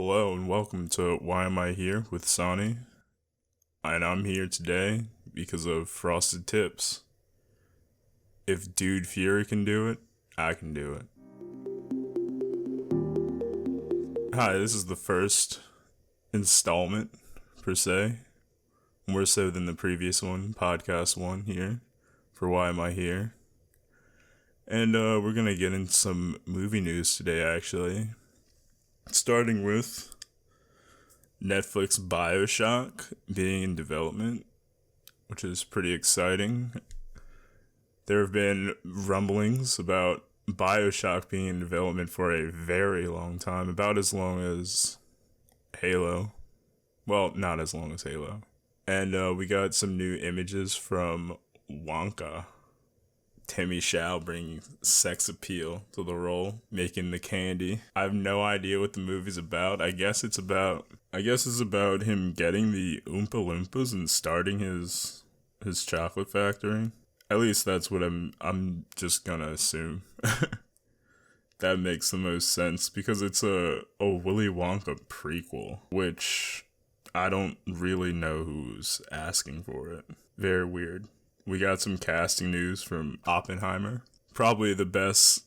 Hello and welcome to Why Am I Here with Sonny. And I'm here today because of Frosted Tips. If Dude Fury can do it, I can do it. Hi, this is the first installment, per se. More so than the previous one, podcast one here, for Why Am I Here. And we're going to get into some movie news today, actually. Starting with Netflix BioShock being in development, which is pretty exciting. There have been rumblings about BioShock being in development for a very long time, about as long as Halo. Well, not as long as Halo. And we got some new images from Wonka. Timmy Shao bringing sex appeal to the role, making the candy. I have no idea what the movie's about. I guess it's about him getting the Oompa Loompas and starting his chocolate factory. At least that's what I'm just gonna assume. That makes the most sense because it's a Willy Wonka prequel, which I don't really know who's asking for it. Very weird. We got some casting news from Oppenheimer. Probably the best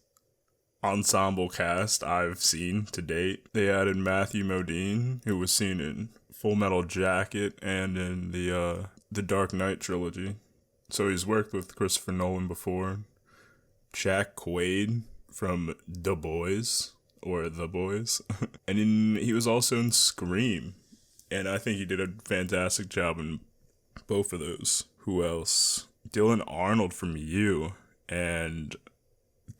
ensemble cast I've seen to date. They added Matthew Modine, who was seen in Full Metal Jacket and in the Dark Knight trilogy. So he's worked with Christopher Nolan before. Jack Quaid from The Boys, or The Boys. And he was also in Scream. And I think he did a fantastic job in both of those. Who else? Dylan Arnold from You and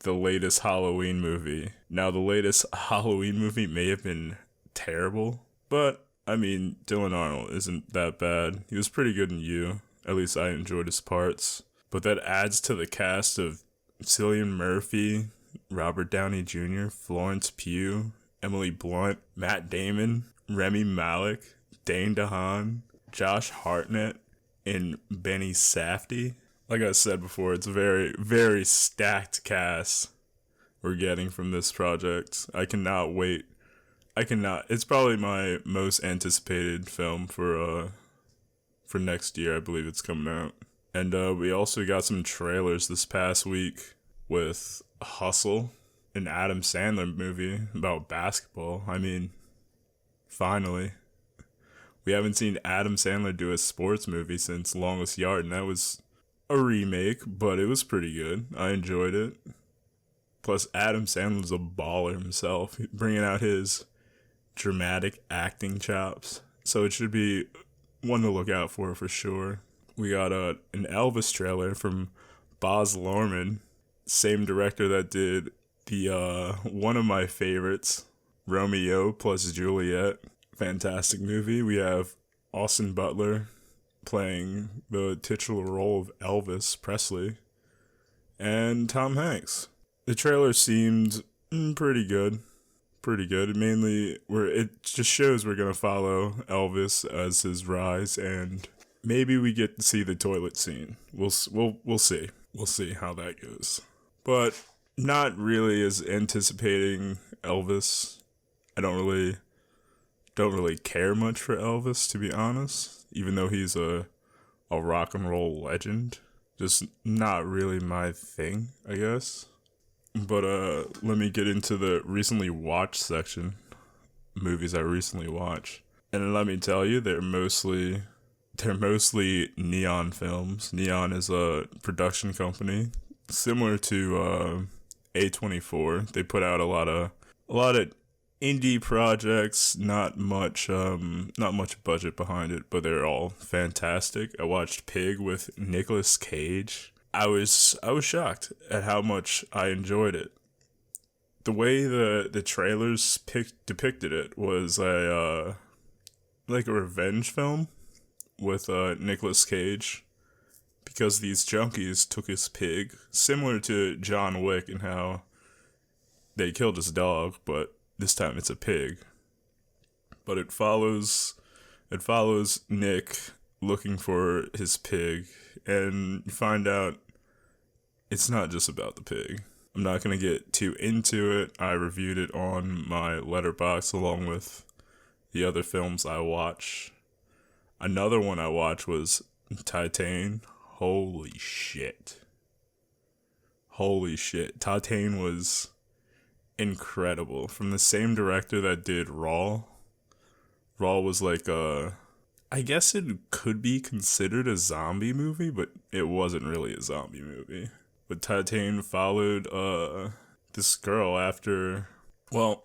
the latest Halloween movie. Now, the latest Halloween movie may have been terrible, but, I mean, Dylan Arnold isn't that bad. He was pretty good in You. At least I enjoyed his parts. But that adds to the cast of Cillian Murphy, Robert Downey Jr., Florence Pugh, Emily Blunt, Matt Damon, Remy Malek, Dane DeHaan, Josh Hartnett, and Benny Safdie. Like I said before, it's a very, very stacked cast we're getting from this project. I cannot wait. It's probably my most anticipated film for next year. I believe it's coming out. And we also got some trailers this past week with Hustle, an Adam Sandler movie about basketball. I mean, finally. We haven't seen Adam Sandler do a sports movie since Longest Yard, and that was a remake, but it was pretty good. I enjoyed it. Plus, Adam Sandler's a baller himself, bringing out his dramatic acting chops. So it should be one to look out for sure. We got an Elvis trailer from Baz Luhrmann, same director that did the one of my favorites, Romeo plus Juliet. Fantastic movie. We have Austin Butler playing the titular role of Elvis Presley, and Tom Hanks. The trailer seemed pretty good. It just shows we're gonna follow Elvis as his rise, and maybe we get to see the toilet scene. We'll see. We'll see how that goes. But not really as anticipating Elvis. I don't really care much for Elvis, to be honest, even though he's a rock and roll legend. Just not really my thing, I guess. But let me get into the recently watched section. Movies I recently watched. And let me tell you, they're mostly Neon films. Neon is a production company similar to A24. They put out a lot of indie projects, not much budget behind it, but they're all fantastic. I watched Pig with Nicolas Cage. I was shocked at how much I enjoyed it. The way the trailers depicted it was like a revenge film with Nicolas Cage, because these junkies took his pig, similar to John Wick and how they killed his dog, but this time it's a pig. But it follows Nick looking for his pig, and you find out it's not just about the pig. I'm not going to get too into it. I reviewed it on my Letterboxd along with the other films I watch. Another one I watched was Titane. Holy shit. Holy shit. Titane was incredible. From the same director that did Raw. Raw was like I guess it could be considered a zombie movie, but it wasn't really a zombie movie. But Titane followed this girl after, well,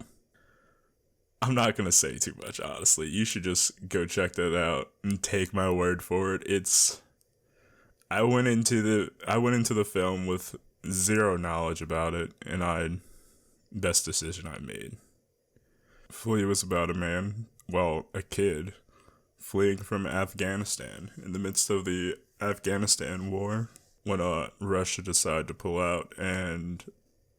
I'm not gonna say too much, honestly. You should just go check that out and take my word for it. I went into the film with zero knowledge about it, and best decision I made. Flea was about a kid, fleeing from Afghanistan in the midst of the Afghanistan war when Russia decided to pull out and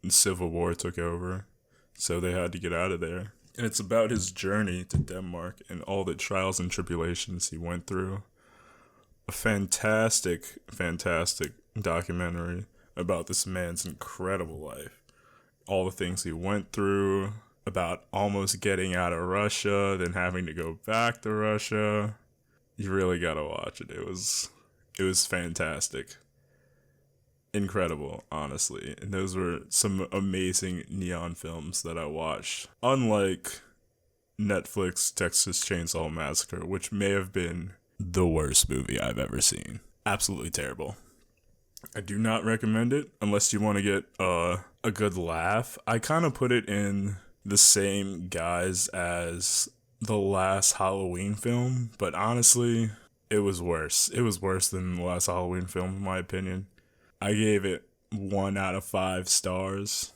the Civil War took over, so they had to get out of there. And it's about his journey to Denmark and all the trials and tribulations he went through. A fantastic, fantastic documentary about this man's incredible life. All the things he went through, about almost getting out of Russia, then having to go back to Russia. You really gotta watch it. It was fantastic. Incredible, honestly. And those were some amazing neon films that I watched. Unlike Netflix Texas Chainsaw Massacre, which may have been the worst movie I've ever seen. Absolutely terrible. I do not recommend it unless you want to get a good laugh. I kind of put it in the same guise as the last Halloween film, but honestly, it was worse. It was worse than the last Halloween film, in my opinion. I gave it 1 out of 5 stars.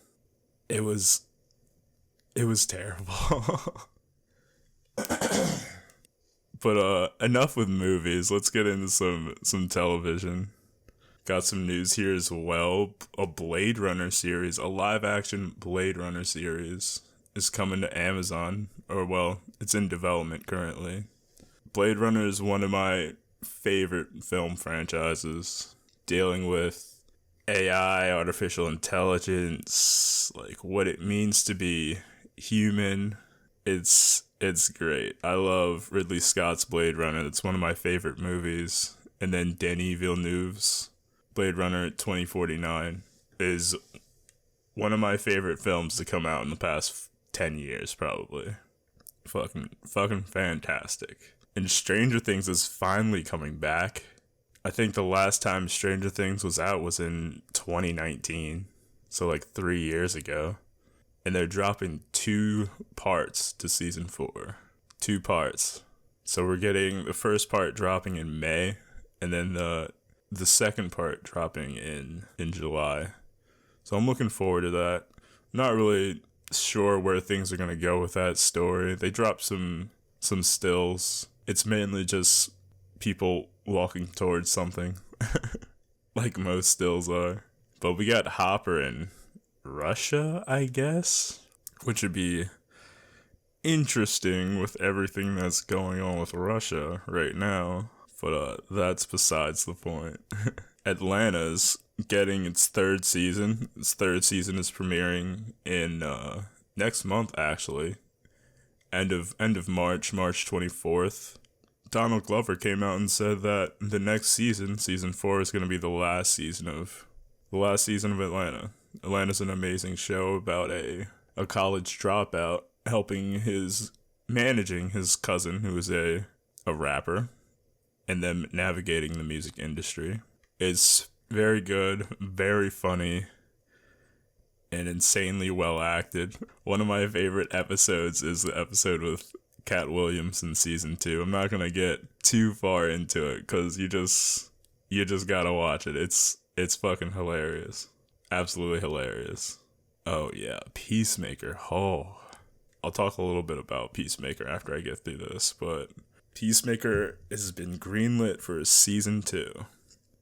It was terrible. But enough with movies. Let's get into some television. Got some news here as well. A Blade Runner series, a live-action Blade Runner series, is coming to Amazon. Or, well, it's in development currently. Blade Runner is one of my favorite film franchises, dealing with AI, artificial intelligence, like what it means to be human. It's great. I love Ridley Scott's Blade Runner. It's one of my favorite movies. And then Denis Villeneuve's Blade Runner 2049 is one of my favorite films to come out in the past 10 years, probably. Fucking fantastic. And Stranger Things is finally coming back. I think the last time Stranger Things was out was in 2019. So like 3 years ago. And they're dropping 2 parts to season 4. 2 parts. So we're getting the first part dropping in May, and then the second part dropping in July. So I'm looking forward to that. Not really sure where things are going to go with that story. They dropped some stills. It's mainly just people walking towards something, like most stills are. But we got Hopper in Russia, I guess, which would be interesting with everything that's going on with Russia right now. But that's besides the point. Atlanta's getting its 3rd season. Its 3rd season is premiering in next month, actually. End of March 24th. Donald Glover came out and said that the next season 4, is going to be the last season of Atlanta. Atlanta's an amazing show about a college dropout managing his cousin, who is a rapper, and them navigating the music industry. It's very good, very funny, and insanely well acted. One of my favorite episodes is the episode with Cat Williams in season 2. I'm not gonna get too far into it because you just gotta watch it. It's fucking hilarious. Absolutely hilarious. Oh yeah, Peacemaker. Oh, I'll talk a little bit about Peacemaker after I get through this, but Peacemaker has been greenlit for season 2.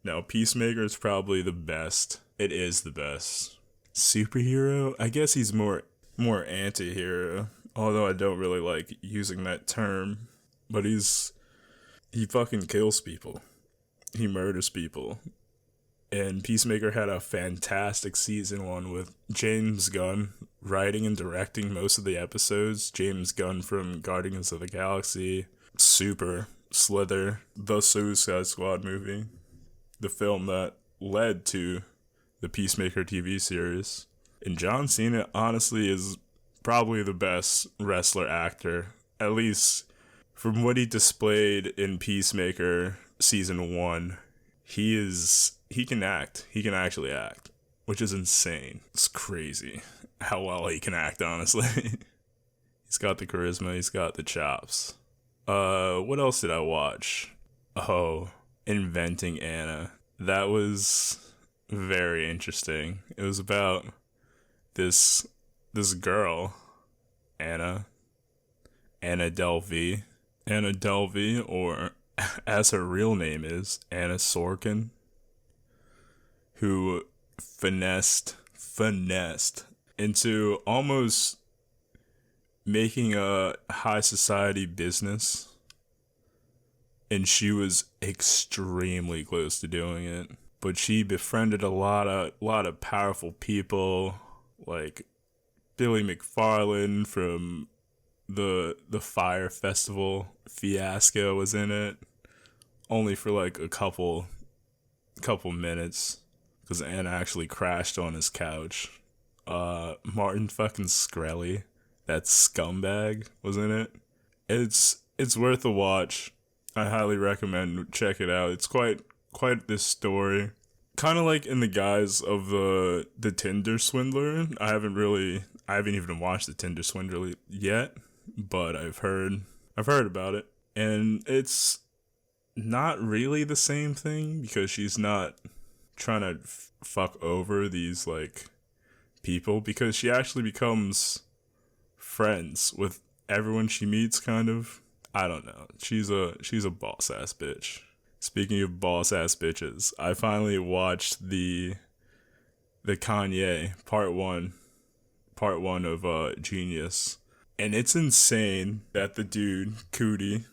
Now, Peacemaker is probably the best. It is the best superhero. I guess he's more anti-hero, although I don't really like using that term. But he fucking kills people. He murders people. And Peacemaker had a fantastic season 1 with James Gunn writing and directing most of the episodes. James Gunn from Guardians of the Galaxy, Super, Slither, the Suicide Squad movie, the film that led to the Peacemaker TV series. And John Cena, honestly, is probably the best wrestler actor, at least from what he displayed in Peacemaker season 1. He can act. He can actually act, which is insane. It's crazy how well he can act, honestly. He's got the charisma, he's got the chops. What else did I watch? Oh, Inventing Anna. That was very interesting. It was about this girl, Anna Delvey. Anna Delvey, or as her real name is, Anna Sorkin, who finessed into almost making a high society business, and she was extremely close to doing it. But she befriended a lot of powerful people, like Billy McFarland from the Fire Festival fiasco was in it, only for like a couple minutes, because Anna actually crashed on his couch. Martin fucking Shkreli, that scumbag, was in it. It's worth a watch. I highly recommend check it out. It's quite this story. Kind of like in the guise of the Tinder Swindler. I haven't even watched the Tinder Swindler yet, but I've heard about it, and it's not really the same thing, because she's not trying to fuck over these like people, because she actually becomes friends with everyone she meets, kind of. I don't know. She's a boss ass bitch. Speaking of boss ass bitches, I finally watched the Kanye part one of Genius. And it's insane that the dude, Coodie,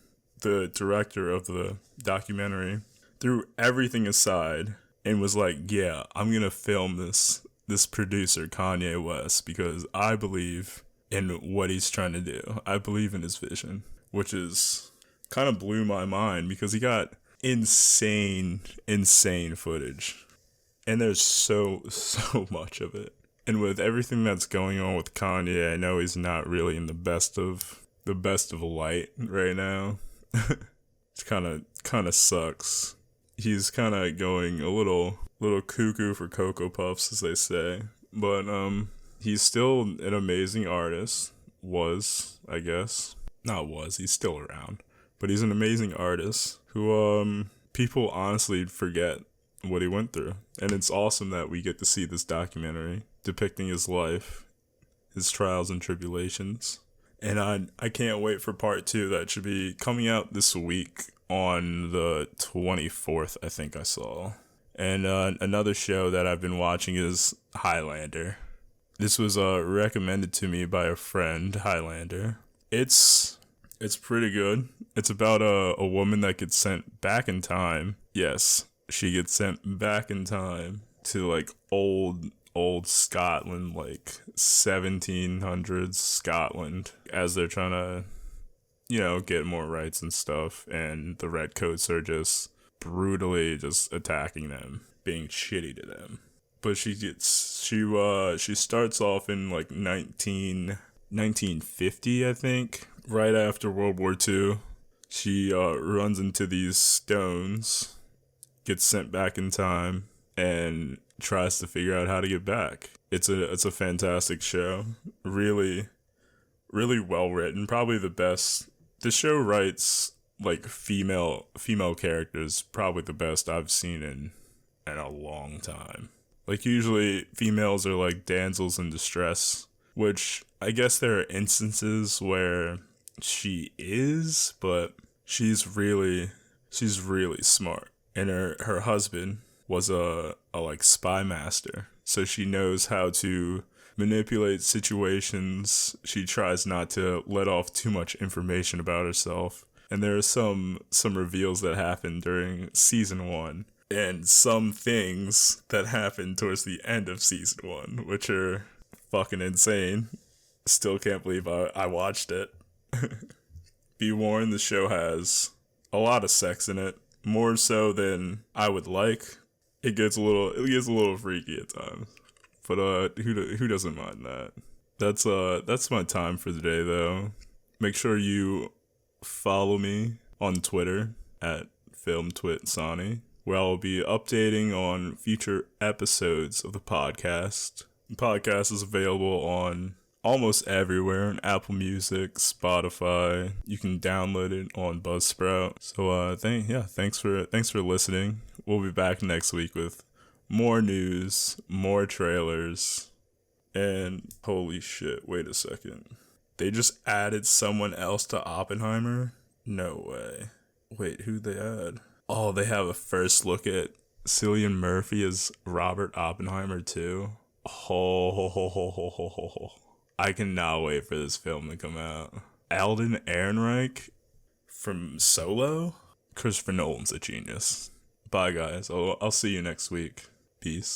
the director of the documentary, threw everything aside and was like, yeah, I'm gonna film this producer, Kanye West, because I believe in what he's trying to do. I believe in his vision, which is kind of blew my mind, because he got insane footage. And there's so much of it. And with everything that's going on with Kanye, I know he's not really in the best of light right now. It's kind of sucks. He's kind of going a little cuckoo for Cocoa Puffs, as they say. But he's still an amazing artist. Was, I guess. Not was, he's still around. But he's an amazing artist who people honestly forget what he went through. And it's awesome that we get to see this documentary depicting his life, his trials and tribulations. And I can't wait for part 2. That should be coming out this week on the 24th, I think I saw. And another show that I've been watching is Highlander. This was recommended to me by a friend, Highlander. It's pretty good. It's about a woman that gets sent back in time. Yes, she gets sent back in time to like old Scotland, like 1700s Scotland, as they're trying to, get more rights and stuff, and the Redcoats are just brutally just attacking them, being shitty to them. But she starts off in like 1950, I think, right after World War II. She runs into these stones, gets sent back in time, and tries to figure out how to get back. It's a fantastic show. Really, really well written. Probably the best. The show writes like female characters, probably the best I've seen in a long time. Like, usually females are like damsels in distress, which I guess there are instances where she is, but she's really smart. And her husband was a like spy master, so she knows how to manipulate situations. She tries not to let off too much information about herself. And there are some reveals that happen during season 1 and some things that happened towards the end of season 1, which are fucking insane. Still can't believe I watched it. Be warned, the show has a lot of sex in it, more so than I would like. It gets a little freaky at times, but who doesn't mind that? That's my time for the day though. Make sure you follow me on Twitter at FilmTwitSani, where I'll be updating on future episodes of the podcast. The podcast is available on almost everywhere, on Apple Music, Spotify. You can download it on Buzzsprout. So thanks for listening. We'll be back next week with more news, more trailers, and holy shit, wait a second. They just added someone else to Oppenheimer? No way. Wait, who'd they add? Oh, they have a first look at Cillian Murphy as Robert Oppenheimer too. Oh, I cannot wait for this film to come out. Alden Ehrenreich from Solo? Christopher Nolan's a genius. Bye guys, I'll see you next week. Peace.